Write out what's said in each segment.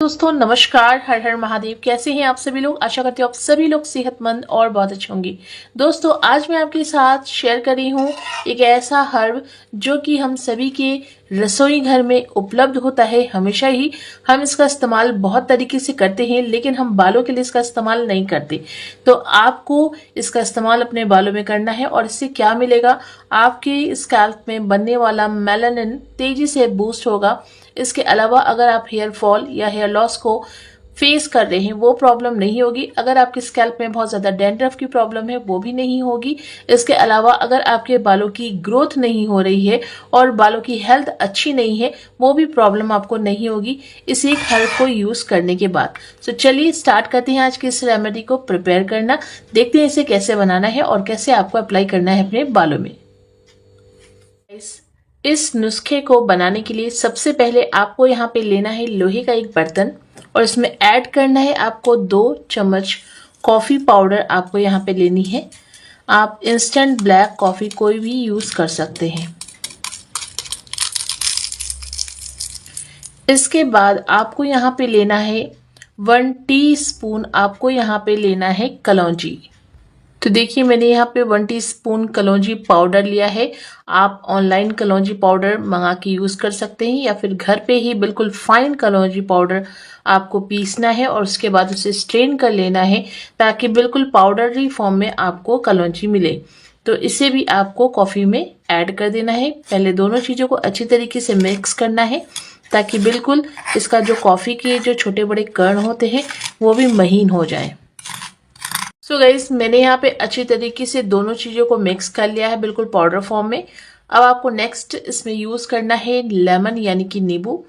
दोस्तों नमस्कार, हर हर महादेव। कैसे हैं आप सभी लोग? आशा करती हूँ आप सभी लोग सेहतमंद और बहुत अच्छे होंगे। दोस्तों आज मैं आपके साथ शेयर कर रही हूँ एक ऐसा हर्ब जो कि हम सभी के रसोई घर में उपलब्ध होता है। हमेशा ही हम इसका इस्तेमाल बहुत तरीके से करते हैं, लेकिन हम बालों के लिए इसका इस्तेमाल नहीं करते। तो आपको इसका इस्तेमाल अपने बालों में करना है और इससे क्या मिलेगा, आपके स्कैल्प में बनने वाला मेलानिन तेजी से बूस्ट होगा। इसके अलावा अगर आप हेयर फॉल या हेयर लॉस को फेस कर रहे हैं वो प्रॉब्लम नहीं होगी। अगर आपके स्कैल्प में बहुत ज्यादा डैंड्रफ की प्रॉब्लम है वो भी नहीं होगी। इसके अलावा अगर आपके बालों की ग्रोथ नहीं हो रही है और बालों की हेल्थ अच्छी नहीं है वो भी प्रॉब्लम आपको नहीं होगी इस एक हर्ब को यूज करने के बाद। तो चलिए स्टार्ट करते हैं आज की इस रेमेडी को प्रिपेयर करना। देखते हैं इसे कैसे बनाना है और कैसे आपको अप्लाई करना है अपने बालों में। इस नुस्खे को बनाने के लिए सबसे पहले आपको यहाँ पे लेना है लोहे का एक बर्तन और इसमें ऐड करना है आपको 2 चम्मच कॉफी पाउडर। आपको यहाँ पे लेनी है। आप इंस्टेंट ब्लैक कॉफी कोई भी यूज कर सकते हैं। इसके बाद आपको यहाँ पे लेना है 1 टीस्पून आपको यहाँ पे लेना है कलौंजी। तो देखिए मैंने यहाँ पे 1 टीस्पून कलौंजी पाउडर लिया है। आप ऑनलाइन कलौंजी पाउडर मंगा के यूज कर सकते हैं या फिर घर पे ही बिल्कुल फाइन कलौंजी पाउडर आपको पीसना है और उसके बाद उसे स्ट्रेन कर लेना है ताकि बिल्कुल पाउडरी फॉर्म में आपको कलौंजी मिले। तो इसे भी आपको कॉफी में ऐड कर देना है। पहले दोनों चीजों को अच्छी तरीके से मिक्स करना है ताकि बिल्कुल इसका जो कॉफी के जो छोटे बड़े कण होते हैं वो भी महीन हो जाए। सो गाइस मैंने यहाँ पे अच्छी तरीके से दोनों चीजों को मिक्स कर लिया है बिल्कुल पाउडर फॉर्म में। अब आपको नेक्स्ट इसमें यूज करना है लेमन यानी कि नींबू।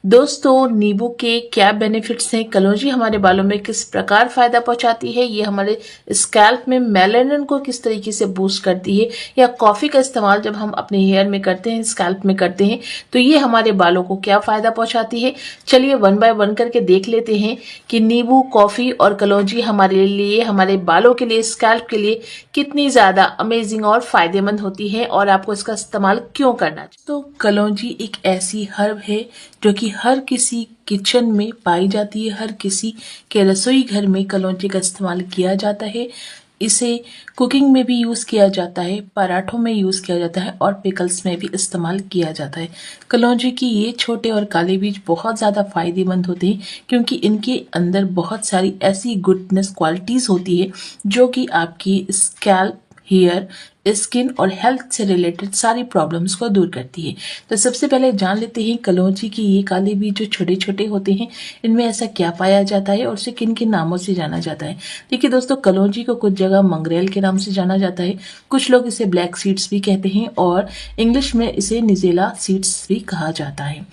दोस्तों नींबू के क्या बेनिफिट्स हैं, कलौंजी हमारे बालों में किस प्रकार फायदा पहुंचाती है, ये हमारे स्कैल्प में मेलानिन को किस तरीके से बूस्ट करती है, या कॉफी का इस्तेमाल जब हम अपने हेयर में करते हैं स्कैल्प में करते हैं तो ये हमारे बालों को क्या फायदा पहुंचाती है। चलिए 1 बाय 1 करके देख लेते हैं कि नींबू, कॉफी और कलौंजी हमारे लिए, हमारे बालों के लिए, स्कैल्प के लिए कितनी ज्यादा अमेजिंग और फायदेमंद होती है और आपको इसका इस्तेमाल क्यों करना चाहिए। तो कलौंजी एक ऐसी हर्ब है जो कि हर किसी किचन में पाई जाती है। हर किसी के रसोई घर में कलौंजी का इस्तेमाल किया जाता है। इसे कुकिंग में भी यूज किया जाता है, पराठों में यूज किया जाता है और पिकल्स में भी इस्तेमाल किया जाता है। कलौंजी की ये छोटे और काले बीज बहुत ज्यादा फायदेमंद होते हैं क्योंकि इनके अंदर बहुत सारी ऐसी गुडनेस क्वालिटीज होती है जो कि आपकी स्कैल्प, हेयर, स्किन और हेल्थ से रिलेटेड सारी प्रॉब्लम्स को दूर करती है। तो सबसे पहले जान लेते हैं कलौंजी की ये काले बीज जो छोटे छोटे होते हैं इनमें ऐसा क्या पाया जाता है और उसे किन किन नामों से जाना जाता है। देखिए दोस्तों, कलौंजी को कुछ जगह मंगरेल के नाम से जाना जाता है, कुछ लोग इसे ब्लैक सीड्स भी कहते हैं और इंग्लिश में इसे निजेला सीड्स भी कहा जाता है।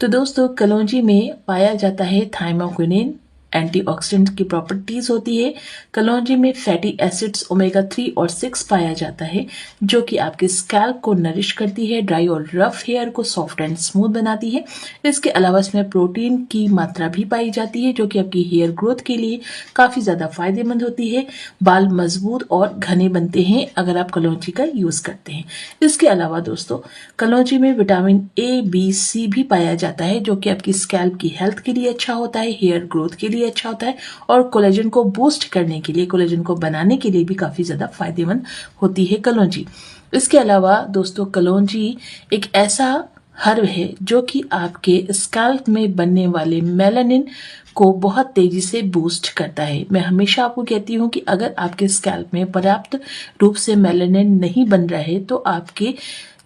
तो दोस्तों कलौंजी में पाया जाता है थाइमोक्विनिन, एंटीऑक्सीडेंट की प्रॉपर्टीज होती है। कलौंजी में फैटी एसिड्स ओमेगा 3 और 6 पाया जाता है जो कि आपके स्कैल्प को नरिश करती है, ड्राई और रफ हेयर को सॉफ्ट एंड स्मूथ बनाती है। इसके अलावा इसमें प्रोटीन की मात्रा भी पाई जाती है जो कि आपकी हेयर ग्रोथ के लिए काफी ज्यादा फायदेमंद होती है। बाल मजबूत और घने बनते हैं अगर आप कलौंजी का यूज करते हैं। इसके अलावा दोस्तों कलौंजी में विटामिन ए, बी, सी भी पाया जाता है जो कि आपकी स्कैल्प की हेल्थ के लिए अच्छा होता है, हेयर ग्रोथ के लिए अच्छा होता है और कोलेजन को बूस्ट करने के लिए, कोलेजन को बनाने के लिए भी काफी ज्यादा फायदेमंद होती है कलौंजी। इसके अलावा दोस्तों कलौंजी एक ऐसा हर्ब है जो कि आपके स्कैल्प में बनने वाले मेलानिन को बहुत तेजी से बूस्ट करता है। मैं हमेशा आपको कहती हूँ कि अगर आपके स्कैल्प में पर्याप्त रूप से मेलानिन नहीं बन रहा है तो आपके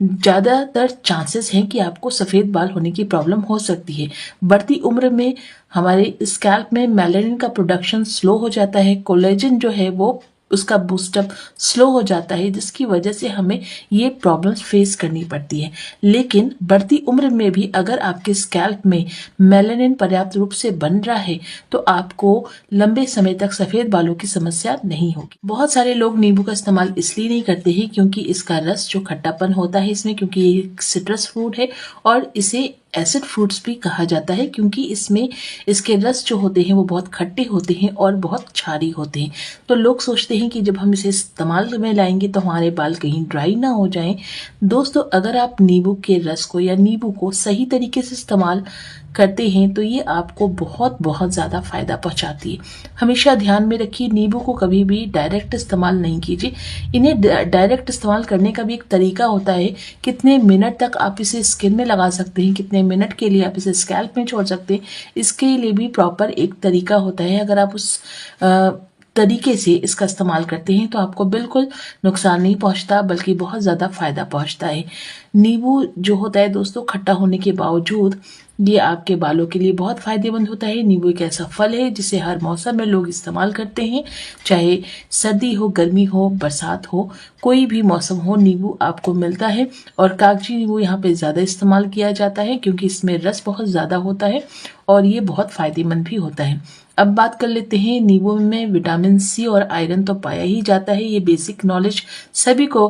ज्यादातर चांसेस हैं कि आपको सफेद बाल होने की प्रॉब्लम हो सकती है। बढ़ती उम्र में हमारे स्कैल्प में मेलानिन का प्रोडक्शन स्लो हो जाता है, कोलेजन जो है वो उसका बूस्टअप स्लो हो जाता है जिसकी वजह से हमें ये प्रॉब्लम्स फेस करनी पड़ती है। लेकिन बढ़ती उम्र में भी अगर आपके स्कैल्प में मेलानिन पर्याप्त रूप से बन रहा है तो आपको लंबे समय तक सफेद बालों की समस्या नहीं होगी। बहुत सारे लोग नींबू का इस्तेमाल इसलिए नहीं करते हैं क्योंकि इसका रस जो खट्टापन होता है इसमें, क्योंकि ये सिट्रस फ्रूट है और इसे एसिड फ्रूट्स भी कहा जाता है क्योंकि इसमें इसके रस जो होते हैं वो बहुत खट्टे होते हैं और बहुत क्षारी होते हैं। तो लोग सोचते हैं कि जब हम इसे इस्तेमाल में लाएंगे तो हमारे बाल कहीं ड्राई ना हो जाएं। दोस्तों अगर आप नींबू के रस को या नींबू को सही तरीके से इस्तेमाल करते हैं तो ये आपको बहुत बहुत ज़्यादा फायदा पहुंचाती है। हमेशा ध्यान में रखिए, नींबू को कभी भी डायरेक्ट इस्तेमाल नहीं कीजिए। इन्हें डायरेक्ट इस्तेमाल करने का भी एक तरीका होता है। कितने मिनट तक आप इसे स्किन में लगा सकते हैं, कितने मिनट के लिए आप इसे स्कैल्प में छोड़ सकते हैं, इसके लिए भी प्रॉपर एक तरीका होता है। अगर आप उस तरीके से इसका इस्तेमाल करते हैं तो आपको बिल्कुल नुकसान नहीं पहुंचता, बल्कि बहुत ज़्यादा फायदा पहुंचता है। नींबू जो होता है दोस्तों, खट्टा होने के बावजूद ये आपके बालों के लिए बहुत फायदेमंद होता है। नींबू एक ऐसा फल है जिसे हर मौसम में लोग इस्तेमाल करते हैं, चाहे सर्दी हो, गर्मी हो, बरसात हो, कोई भी मौसम हो, नींबू आपको मिलता है। और कागजी नींबू यहाँ पे ज़्यादा इस्तेमाल किया जाता है क्योंकि इसमें रस बहुत ज़्यादा होता है और ये बहुत फायदेमंद भी होता है। अब बात कर लेते हैं, नींबू में विटामिन सी और आयरन तो पाया ही जाता है, ये बेसिक नॉलेज सभी को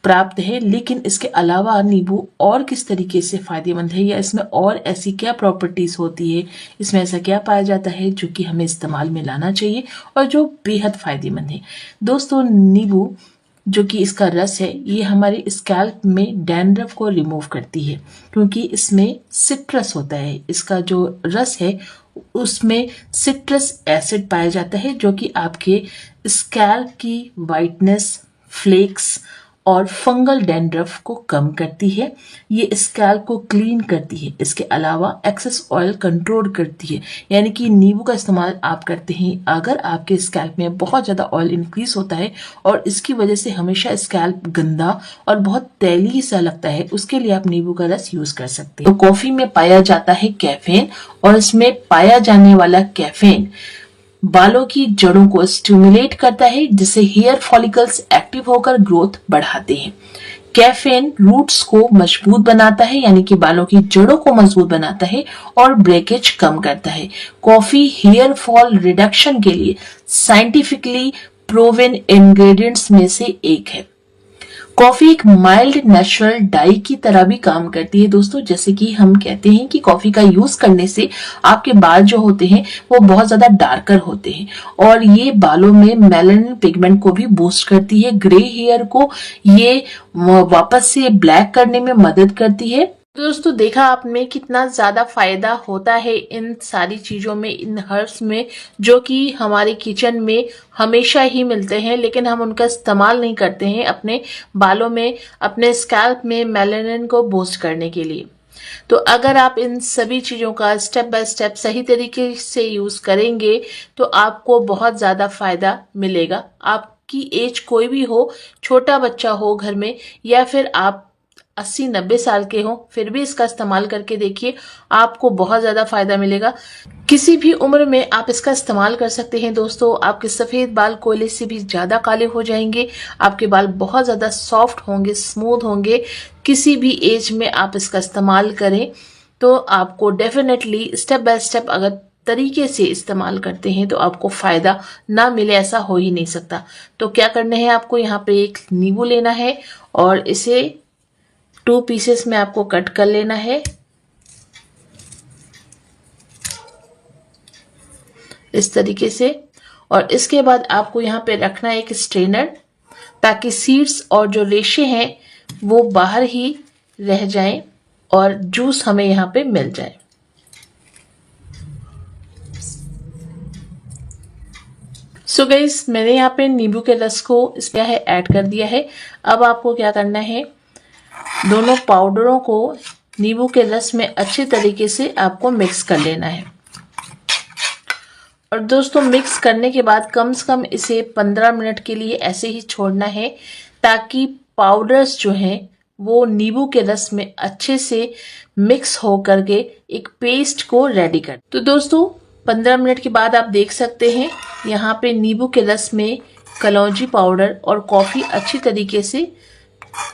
प्राप्त है। लेकिन इसके अलावा नींबू और किस तरीके से फायदेमंद है, या इसमें और ऐसी क्या प्रॉपर्टीज होती है, इसमें ऐसा क्या पाया जाता है जो कि हमें इस्तेमाल में लाना चाहिए और जो बेहद फायदेमंद है। दोस्तों, नींबू जो कि इसका रस है, ये हमारे स्कैल्प में डैंड्रफ को रिमूव करती है क्योंकि इसमें सिट्रस होता है। इसका जो रस है उसमें सिट्रस एसिड पाया जाता है जो कि आपके स्कैल्प की वाइटनेस, फ्लेक्स और फंगल डैंड्रफ को कम करती है। ये स्कैल्प को क्लीन करती है। इसके अलावा एक्सेस ऑयल कंट्रोल करती है। यानी कि नींबू का इस्तेमाल आप करते हैं अगर आपके स्कैल्प में बहुत ज़्यादा ऑयल इंक्रीज होता है और इसकी वजह से हमेशा स्कैल्प गंदा और बहुत तैलीय सा लगता है, उसके लिए आप नींबू का रस यूज कर सकते हैं। तो कॉफी में पाया जाता है कैफीन, और इसमें पाया जाने वाला कैफीन बालों की जड़ों को स्टिमुलेट करता है, जिससे हेयर फॉलिकल्स एक्टिव होकर ग्रोथ बढ़ाते हैं। कैफीन रूट्स को मजबूत बनाता है, यानी कि बालों की जड़ों को मजबूत बनाता है और ब्रेकेज कम करता है। कॉफी हेयर फॉल रिडक्शन के लिए साइंटिफिकली प्रूवन इंग्रेडिएंट्स में से एक है। कॉफी एक माइल्ड नेचुरल डाई की तरह भी काम करती है दोस्तों। जैसे कि हम कहते हैं कि कॉफी का यूज करने से आपके बाल जो होते हैं वो बहुत ज्यादा डार्कर होते हैं, और ये बालों में मेलानिन पिगमेंट को भी बूस्ट करती है। ग्रे हेयर को ये वापस से ब्लैक करने में मदद करती है। दोस्तों, देखा आपने कितना ज्यादा फायदा होता है इन सारी चीजों में, इन हर्ब्स में, जो कि हमारे किचन में हमेशा ही मिलते हैं, लेकिन हम उनका इस्तेमाल नहीं करते हैं अपने बालों में, अपने स्कैल्प में मेलानिन को बूस्ट करने के लिए। तो अगर आप इन सभी चीजों का स्टेप बाय स्टेप सही तरीके से यूज करेंगे तो आपको बहुत ज्यादा फायदा मिलेगा। आपकी एज कोई भी हो, छोटा बच्चा हो घर में, या फिर आप 80-90 साल के हो, फिर भी इसका इस्तेमाल करके देखिए, आपको बहुत ज्यादा फायदा मिलेगा। किसी भी उम्र में आप इसका इस्तेमाल कर सकते हैं दोस्तों। आपके सफेद बाल कोयले से भी ज्यादा काले हो जाएंगे, आपके बाल बहुत ज्यादा सॉफ्ट होंगे, स्मूथ होंगे। किसी भी एज में आप इसका इस्तेमाल करें तो आपको डेफिनेटली स्टेप बाय स्टेप अगर तरीके से इस्तेमाल करते हैं तो आपको फायदा ना मिले ऐसा हो ही नहीं सकता। तो क्या करना है, आपको यहाँ पे एक नींबू लेना है और इसे 2 पीसेस में आपको कट कर लेना है इस तरीके से। और इसके बाद आपको यहाँ पे रखना है एक स्ट्रेनर, ताकि सीड्स और जो रेशे हैं वो बाहर ही रह जाएं और जूस हमें यहाँ पे मिल जाए। सो गाइस, मैंने यहाँ पे नींबू के रस को इसमें ऐड कर दिया है। अब आपको क्या करना है, दोनों पाउडरों को नींबू के रस में अच्छे तरीके से आपको मिक्स कर लेना है। और दोस्तों, मिक्स करने के बाद कम से कम इसे 15 मिनट के लिए ऐसे ही छोड़ना है, ताकि पाउडर्स जो हैं वो नींबू के रस में अच्छे से मिक्स हो करके एक पेस्ट को रेडी कर। तो दोस्तों, 15 मिनट के बाद आप देख सकते हैं यहाँ पे नींबू के रस में कलौंजी पाउडर और कॉफी अच्छी तरीके से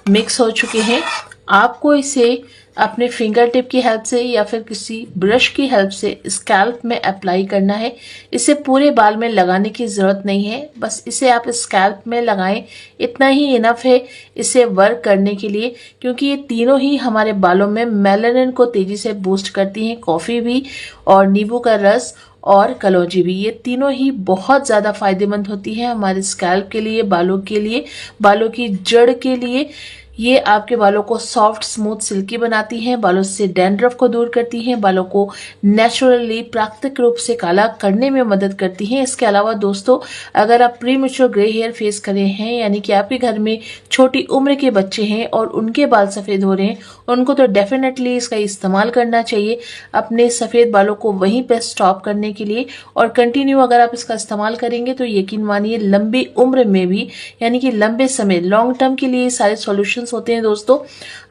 मिक्स हो चुके हैं। आपको इसे अपने फिंगर टिप की हेल्प से या फिर किसी ब्रश की हेल्प से स्कैल्प में अप्लाई करना है। इसे पूरे बाल में लगाने की ज़रूरत नहीं है, बस इसे आप स्कैल्प में लगाएं, इतना ही इनफ है इसे वर्क करने के लिए, क्योंकि ये तीनों ही हमारे बालों में मेलानिन को तेज़ी से बूस्ट करती हैं। कॉफ़ी भी और नींबू का रस और कलौंजी भी, ये तीनों ही बहुत ज़्यादा फायदेमंद होती है हमारे स्कैल्प के लिए, बालों के लिए, बालों की जड़ के लिए। ये आपके बालों को सॉफ्ट, स्मूथ, सिल्की बनाती हैं, बालों से डैंड्रफ को दूर करती हैं, बालों को नेचुरली प्राकृतिक रूप से काला करने में मदद करती हैं। इसके अलावा दोस्तों, अगर आप प्रीमेच्योर ग्रे हेयर फेस कर रहे हैं, यानी कि आपके घर में छोटी उम्र के बच्चे हैं और उनके बाल सफ़ेद हो रहे हैं, उनको तो डेफिनेटली इसका इस्तेमाल करना चाहिए अपने सफ़ेद बालों को वहीं पर स्टॉप करने के लिए। और कंटिन्यू अगर आप इसका इस्तेमाल करेंगे तो यकीन मानिए लंबी उम्र में भी, यानी कि लंबे समय, लॉन्ग टर्म के लिए सारे सॉल्यूशंस होते हैं दोस्तों।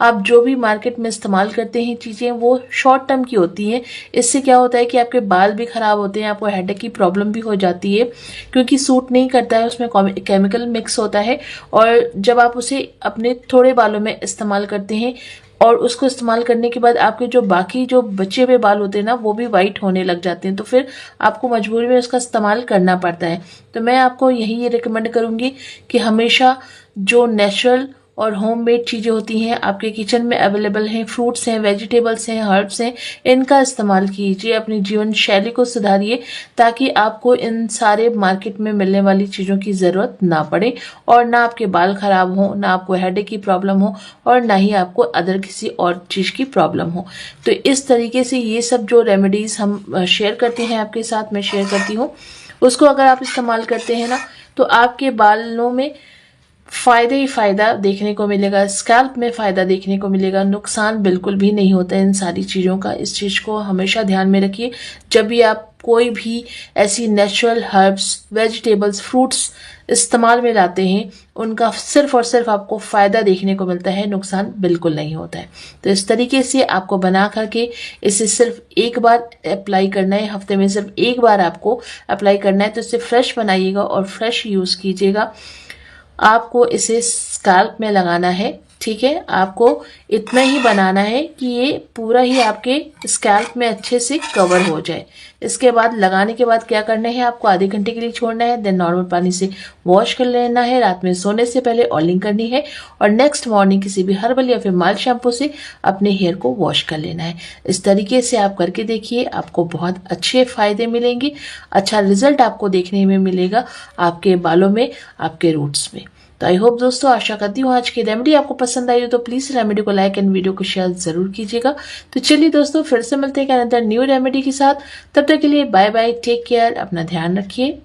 आप जो भी मार्केट में इस्तेमाल करते हैं चीज़ें, वो शॉर्ट टर्म की होती हैं। इससे क्या होता है कि आपके बाल भी खराब होते हैं, आपको हेडेक की प्रॉब्लम भी हो जाती है, क्योंकि सूट नहीं करता है, उसमें केमिकल मिक्स होता है। और जब आप उसे अपने थोड़े बालों में इस्तेमाल करते हैं और उसको इस्तेमाल करने के बाद आपके जो बाकी जो बचे हुए बाल होते हैं ना, वो भी वाइट होने लग जाते हैं, तो फिर आपको मजबूरी में उसका इस्तेमाल करना पड़ता है। तो मैं आपको यही रिकमेंड करूंगी कि हमेशा जो नेचुरल और होममेड चीज़ें होती हैं, आपके किचन में अवेलेबल हैं, फ्रूट्स हैं, वेजिटेबल्स हैं, हर्ब्स हैं, इनका इस्तेमाल कीजिए, अपनी जीवन शैली को सुधारिए, ताकि आपको इन सारे मार्केट में मिलने वाली चीज़ों की ज़रूरत ना पड़े और ना आपके बाल खराब हो, ना आपको हेडेक की प्रॉब्लम हो और ना ही आपको अदर किसी और चीज़ की प्रॉब्लम हो। तो इस तरीके से ये सब जो रेमेडीज़ हम शेयर करते हैं आपके साथ, मैं शेयर करती हूँ, उसको अगर आप इस्तेमाल करते हैं ना, तो आपके बालों में फ़ायदा ही फ़ायदा देखने को मिलेगा, स्कैल्प में फ़ायदा देखने को मिलेगा, नुकसान बिल्कुल भी नहीं होता है इन सारी चीज़ों का। इस चीज़ को हमेशा ध्यान में रखिए जब भी आप कोई भी ऐसी नेचुरल हर्ब्स, वेजिटेबल्स, फ्रूट्स इस्तेमाल में लाते हैं, उनका सिर्फ और सिर्फ आपको फ़ायदा देखने को मिलता है, नुकसान बिल्कुल नहीं होता है। तो इस तरीके से आपको बना करके इसे सिर्फ एक बार अप्लाई करना है, हफ्ते में सिर्फ एक बार आपको अप्लाई करना है। तो इसे फ्रेश बनाइएगा और फ्रेश यूज़ कीजिएगा। आपको इसे स्कैल्प में लगाना है, ठीक है। आपको इतना ही बनाना है कि ये पूरा ही आपके स्कैल्प में अच्छे से कवर हो जाए। इसके बाद लगाने के बाद क्या करना है, आपको आधे घंटे के लिए छोड़ना है, देन नॉर्मल पानी से वॉश कर लेना है। रात में सोने से पहले ऑयलिंग करनी है और नेक्स्ट मॉर्निंग किसी भी हर्बल या फिर माइल्ड शैम्पू से अपने हेयर को वॉश कर लेना है। इस तरीके से आप करके देखिए, आपको बहुत अच्छे फायदे मिलेंगे, अच्छा रिजल्ट आपको देखने में मिलेगा आपके बालों में, आपके रूट्स में। तो आई होप दोस्तों, आशा करती हूँ आज की रेमेडी आपको पसंद आई हो, तो प्लीज़ रेमेडी को लाइक एंड वीडियो को शेयर जरूर कीजिएगा। तो चलिए दोस्तों, फिर से मिलते हैं अनदर न्यू रेमेडी के साथ। तब तक के लिए बाय बाय, टेक केयर, अपना ध्यान रखिए।